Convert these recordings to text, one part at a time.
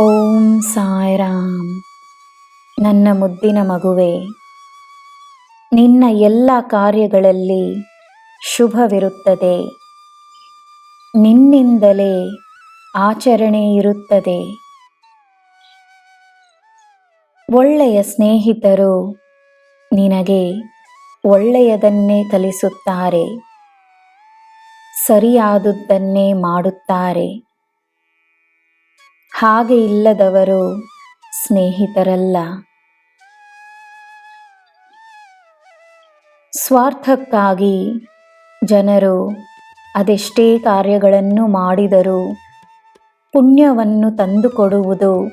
ಓಂ ಸಾಯಿರಾಮ್. ನನ್ನ ಮುದ್ದಿನ ಮಗುವೆ, ನಿನ್ನ ಎಲ್ಲ ಕಾರ್ಯಗಳಲ್ಲಿ ಶುಭವಿರುತ್ತದೆ. ನಿನ್ನಿಂದಲೇ ಆಚರಣೆ ಇರುತ್ತದೆ. ಒಳ್ಳೆಯ ಸ್ನೇಹಿತರು ನಿನಗೆ ಒಳ್ಳೆಯದನ್ನೇ ಕಲಿಸುತ್ತಾರೆ, ಸರಿಯಾದುದನ್ನೇ ಮಾಡುತ್ತಾರೆ. ಹಾಗೆ ಇಲ್ಲದವರು ಸ್ನೇಹಿತರಲ್ಲ. ಸ್ವಾರ್ಥಕ್ಕಾಗಿ ಜನರು ಅದೆಷ್ಟೇ ಕಾರ್ಯಗಳನ್ನು ಮಾಡಿದರೂ ಪುಣ್ಯವನ್ನು ತಂದುಕೊಡುವುದು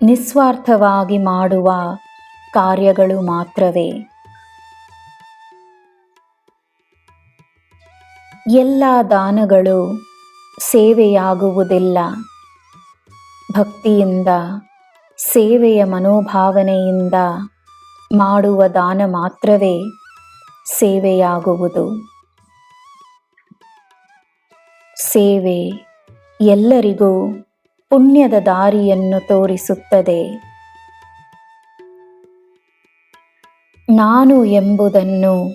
ನಿಸ್ವಾರ್ಥವಾಗಿ ಮಾಡುವ ಕಾರ್ಯಗಳು ಮಾತ್ರವೇ. ಎಲ್ಲ ದಾನಗಳು ಸೇವೆಯಾಗುವುದಿಲ್ಲ. ಭಕ್ತಿಯಿಂದ, ಸೇವೆಯ ಮನೋಭಾವನೆಯಿಂದ ಮಾಡುವ ದಾನ ಮಾತ್ರವೇ ಸೇವೆಯಾಗುವುದು. ಸೇವೆ ಎಲ್ಲರಿಗೂ ಪುಣ್ಯದ ದಾರಿಯನ್ನು ತೋರಿಸುತ್ತದೆ. ನಾನು ಎಂಬುದನ್ನು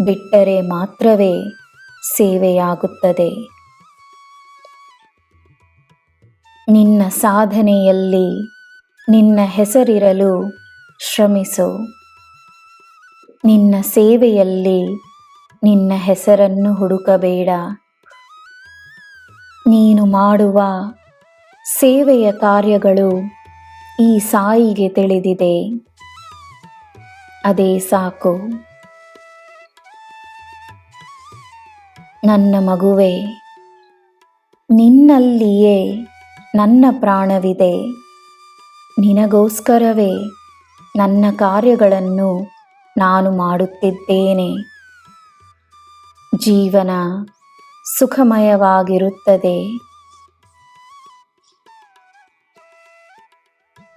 ಬಿಟ್ಟರೆ ಮಾತ್ರವೇ ಸೇವೆಯಾಗುತ್ತದೆ. ನಿನ್ನ ಸಾಧನೆಯಲ್ಲಿ ನಿನ್ನ ಹೆಸರಿರಲು ಶ್ರಮಿಸು. ನಿನ್ನ ಸೇವೆಯಲ್ಲಿ ನಿನ್ನ ಹೆಸರನ್ನು ಹುಡುಕಬೇಡ. ನೀನು ಮಾಡುವ ಸೇವೆಯ ಕಾರ್ಯಗಳು ಈ ಸಾಯಿಗೆ ತಿಳಿದಿದೆ. ಅದೇ ಸಾಕು. ನನ್ನ ಮಗುವೆ, ನಿನ್ನಲ್ಲಿಯೇ ನನ್ನ ಪ್ರಾಣವಿದೆ. ನಿನಗೋಸ್ಕರವೇ ನನ್ನ ಕಾರ್ಯಗಳನ್ನು ನಾನು ಮಾಡುತ್ತಿದ್ದೇನೆ. ಜೀವನ ಸುಖಮಯವಾಗಿರುತ್ತದೆ.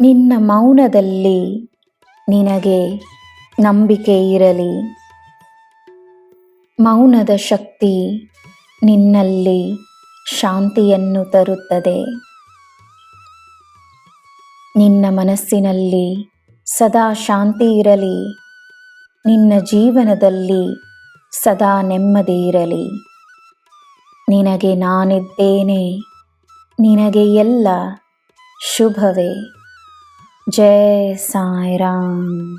ನಿನ್ನ ಮೌನದಲ್ಲಿ ನಿನಗೆ ನಂಬಿಕೆ ಇರಲಿ. ಮೌನದ ಶಕ್ತಿ ನಿನ್ನಲ್ಲಿ ಶಾಂತಿಯನ್ನು ತರುತ್ತದೆ. ನಿನ್ನ ಮನಸ್ಸಿನಲ್ಲಿ ಸದಾ ಶಾಂತಿ ಇರಲಿ. ನಿನ್ನ ಜೀವನದಲ್ಲಿ ಸದಾ ನೆಮ್ಮದಿ ಇರಲಿ. ನಿನಗೆ ನಾನಿದ್ದೇನೆ. ನಿನಗೆ ಎಲ್ಲ ಶುಭವೇ. ಜೈ ಸಾಯಿರಾಮ್.